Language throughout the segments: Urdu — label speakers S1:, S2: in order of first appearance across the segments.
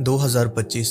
S1: 2025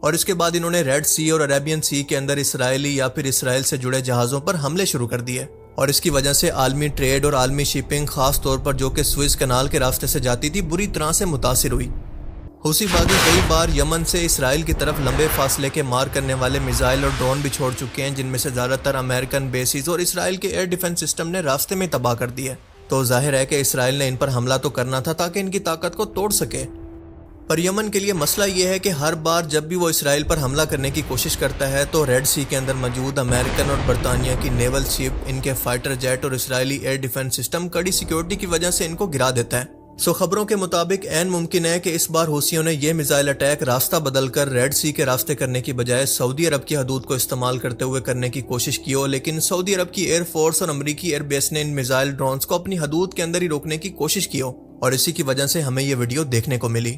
S1: اور اس کے بعد انہوں نے ریڈ سی اور عربین سی کے اندر اسرائیلی یا پھر اسرائیل سے جڑے جہازوں پر حملے شروع کر دیے، اور اس کی وجہ سے عالمی ٹریڈ اور عالمی شپنگ خاص طور پر جو کہ سوئز کنال کے راستے سے جاتی تھی بری طرح سے متاثر ہوئی۔ حوثی باغی کئی بار یمن سے اسرائیل کی طرف لمبے فاصلے کے مار کرنے والے میزائل اور ڈرون بھی چھوڑ چکے ہیں، جن میں سے زیادہ تر امریکن بیسز اور اسرائیل کے ایئر ڈیفنس سسٹم نے راستے میں تباہ کر دیے۔ تو ظاہر ہے کہ اسرائیل نے ان پر حملہ تو کرنا تھا تاکہ ان کی طاقت کو توڑ سکے۔ پر یمن کے لیے مسئلہ یہ ہے کہ ہر بار جب بھی وہ اسرائیل پر حملہ کرنے کی کوشش کرتا ہے تو ریڈ سی کے اندر موجود امریکن اور برطانیہ کی نیول شپ، ان کے فائٹر جیٹ اور اسرائیلی ایئر ڈیفنس سسٹم کڑی سیکیورٹی کی وجہ سے ان کو گرا دیتا ہے۔ خبروں کے مطابق عین ممکن ہے کہ اس بار حوثیوں نے یہ میزائل اٹیک راستہ بدل کر ریڈ سی کے راستے کرنے کی بجائے سعودی عرب کی حدود کو استعمال کرتے ہوئے کرنے کی کوشش کی ہو، لیکن سعودی عرب کی ایئر فورس اور امریکی ایئر بیس نے ان میزائل ڈرونز کو اپنی حدود کے اندر ہی روکنے کی کوشش کی ہو، اور اسی کی وجہ سے ہمیں یہ ویڈیو دیکھنے کو ملی۔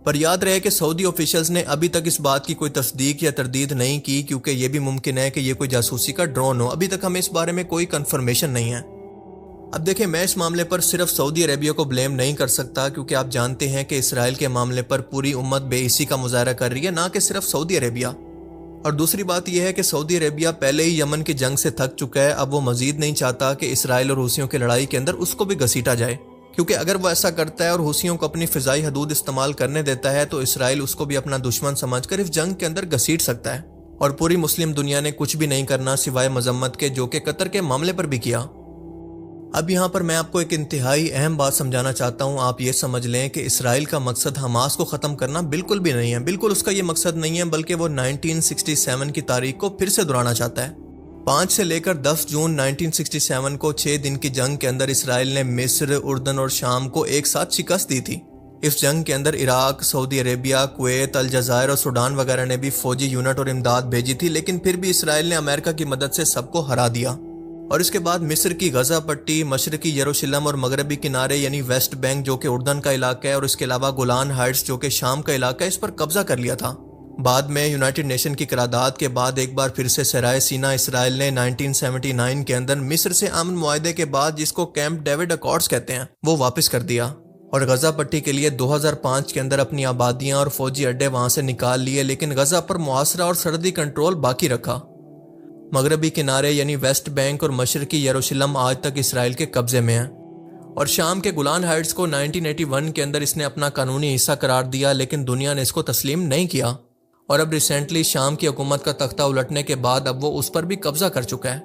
S1: پر یاد رہے کہ سعودی آفیشلز نے ابھی تک اس بات کی کوئی تصدیق یا تردید نہیں کی، کیونکہ یہ بھی ممکن ہے کہ یہ کوئی جاسوسی کا ڈرون ہو۔ ابھی تک ہمیں اس بارے میں کوئی کنفرمیشن نہیں ہے۔ اب دیکھیں، میں اس معاملے پر صرف سعودی عربیہ کو بلیم نہیں کر سکتا، کیونکہ آپ جانتے ہیں کہ اسرائیل کے معاملے پر پوری امت بے حسی کا مظاہرہ کر رہی ہے، نہ کہ صرف سعودی عربیہ۔ اور دوسری بات یہ ہے کہ سعودی عربیہ پہلے ہی یمن کی جنگ سے تھک چکا ہے، اب وہ مزید نہیں چاہتا کہ اسرائیل اور حوثیوں کی لڑائی کے اندر اس کو بھی گھسیٹا جائے، کیونکہ اگر وہ ایسا کرتا ہے اور حوثیوں کو اپنی فضائی حدود استعمال کرنے دیتا ہے تو اسرائیل اس کو بھی اپنا دشمن سمجھ کر اس جنگ کے اندر گھسیٹ سکتا ہے، اور پوری مسلم دنیا نے کچھ بھی نہیں کرنا سوائے مذمت کے، جو کہ قطر کے معاملے پر بھی کیا۔ اب یہاں پر میں آپ کو ایک انتہائی اہم بات سمجھانا چاہتا ہوں۔ آپ یہ سمجھ لیں کہ اسرائیل کا مقصد حماس کو ختم کرنا بالکل بھی نہیں ہے، بالکل اس کا یہ مقصد نہیں ہے، بلکہ وہ 1967 کی تاریخ کو پھر سے دہرانا چاہتا ہے۔ 5 سے لے کر 10 جون 1967 کو 6 دن کی جنگ کے اندر اسرائیل نے مصر، اردن اور شام کو ایک ساتھ شکست دی تھی۔ اس جنگ کے اندر عراق، سعودی عربیہ، کویت، الجزائر اور سوڈان وغیرہ نے بھی فوجی یونٹ اور امداد بھیجی تھی، لیکن پھر بھی اسرائیل نے امریکہ کی مدد سے سب کو ہرا دیا۔ اور اس کے بعد مصر کی غزہ پٹی، مشرقی یروشلم اور مغربی کنارے یعنی ویسٹ بینک جو کہ اردن کا علاقہ ہے، اور اس کے علاوہ گولان ہائٹس جو کہ شام کا علاقہ ہے، اس پر قبضہ کر لیا تھا۔ بعد میں یونائٹڈ نیشن کی قرارداد کے بعد ایک بار پھر سے صحرائے سینا اسرائیل نے 1979 کے اندر مصر سے امن معاہدے کے بعد، جس کو کیمپ ڈیوڈ اکارڈز کہتے ہیں، وہ واپس کر دیا، اور غزہ پٹی کے لیے 2005 کے اندر اپنی آبادیاں اور فوجی اڈے وہاں سے نکال لیے، لیکن غزہ پر محاصرہ اور سرحدی کنٹرول باقی رکھا۔ مغربی کنارے یعنی ویسٹ بینک اور مشرقی یروشلم آج تک اسرائیل کے قبضے میں ہیں، اور شام کے گولان ہائٹس کو 1981 کے اندر اس نے اپنا قانونی حصہ قرار دیا، لیکن دنیا نے اس کو تسلیم نہیں کیا، اور اب ریسنٹلی شام کی حکومت کا تختہ الٹنے کے بعد اب وہ اس پر بھی قبضہ کر چکا ہے،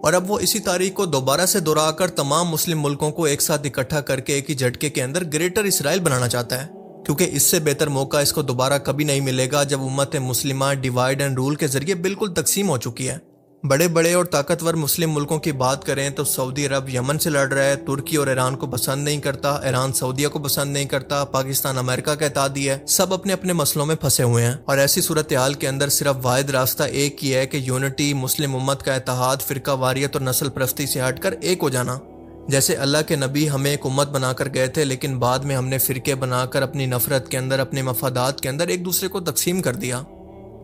S1: اور اب وہ اسی تاریخ کو دوبارہ سے دہرا کر تمام مسلم ملکوں کو ایک ساتھ اکٹھا کر کے ایک ہی جھٹکے کے اندر گریٹر اسرائیل بنانا چاہتا ہے، کیونکہ اس سے بہتر موقع اس کو دوبارہ کبھی نہیں ملے گا جب امت مسلمہ ڈیوائیڈ اینڈ رول کے ذریعے بالکل تقسیم ہو چکی ہے۔ بڑے بڑے اور طاقتور مسلم ملکوں کی بات کریں تو سعودی عرب یمن سے لڑ رہا ہے، ترکی اور ایران کو پسند نہیں کرتا، ایران سعودیہ کو پسند نہیں کرتا، پاکستان امریکہ کا اتحادی ہے، سب اپنے اپنے مسئلوں میں پھنسے ہوئے ہیں، اور ایسی صورتحال کے اندر صرف واحد راستہ ایک ہی ہے کہ یونٹی، مسلم امت کا اتحاد، فرقہ واریت اور نسل پرستی سے ہٹ کر ایک ہو جانا۔ جیسے اللہ کے نبی ہمیں ایک امت بنا کر گئے تھے، لیکن بعد میں ہم نے فرقے بنا کر اپنی نفرت کے اندر، اپنے مفادات کے اندر ایک دوسرے کو تقسیم کر دیا،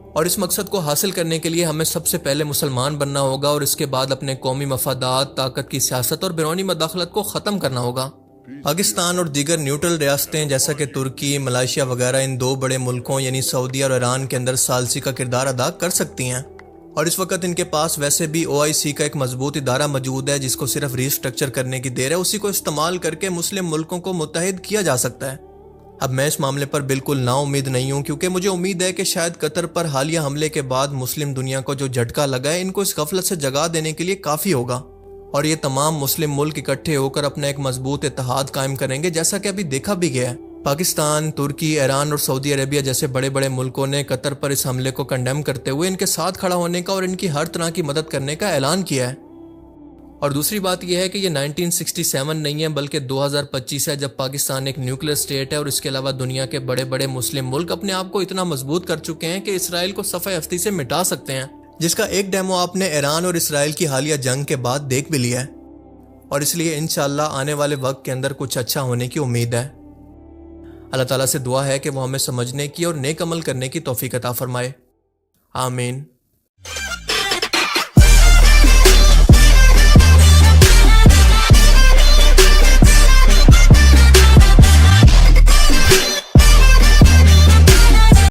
S1: اور اس مقصد کو حاصل کرنے کے لیے ہمیں سب سے پہلے مسلمان بننا ہوگا، اور اس کے بعد اپنے قومی مفادات، طاقت کی سیاست اور بیرونی مداخلت کو ختم کرنا ہوگا۔ پاکستان اور دیگر نیوٹرل ریاستیں جیسا کہ ترکی، ملائیشیا وغیرہ ان دو بڑے ملکوں یعنی سعودیہ اور ایران کے اندر ثالثی کا کردار ادا کر سکتی ہیں، اور اس وقت ان کے پاس ویسے بھی OIC کا ایک مضبوط ادارہ موجود ہے جس کو صرف ری اسٹرکچر کرنے کی دیر ہے، اسی کو استعمال کر کے مسلم ملکوں کو متحد کیا جا سکتا ہے۔ اب میں اس معاملے پر بالکل نا امید نہیں ہوں، کیونکہ مجھے امید ہے کہ شاید قطر پر حالیہ حملے کے بعد مسلم دنیا کو جو جھٹکا لگا ہے، ان کو اس غفلت سے جگا دینے کے لیے کافی ہوگا، اور یہ تمام مسلم ملک اکٹھے ہو کر اپنا ایک مضبوط اتحاد قائم کریں گے، جیسا کہ ابھی دیکھا بھی گیا ہے۔ پاکستان، ترکی، ایران اور سعودی عربیہ جیسے بڑے بڑے ملکوں نے قطر پر اس حملے کو کنڈیم کرتے ہوئے ان کے ساتھ کھڑا ہونے کا اور ان کی ہر طرح کی مدد کرنے کا اعلان کیا ہے۔ اور دوسری بات یہ ہے کہ یہ 1967 نہیں ہے بلکہ 2025 ہے، جب پاکستان ایک نیوکلیر اسٹیٹ ہے، اور اس کے علاوہ دنیا کے بڑے بڑے مسلم ملک اپنے آپ کو اتنا مضبوط کر چکے ہیں کہ اسرائیل کو صفحہ ہستی سے مٹا سکتے ہیں، جس کا ایک ڈیمو آپ نے ایران اور اسرائیل کی حالیہ جنگ کے بعد دیکھ بھی لیا ہے، اور اس لیے انشاءاللہ آنے والے وقت کے اندر کچھ اچھا ہونے کی امید ہے۔ اللہ تعالیٰ سے دعا ہے کہ وہ ہمیں سمجھنے کی اور نیک عمل کرنے کی توفیق عطا فرمائے، آمین۔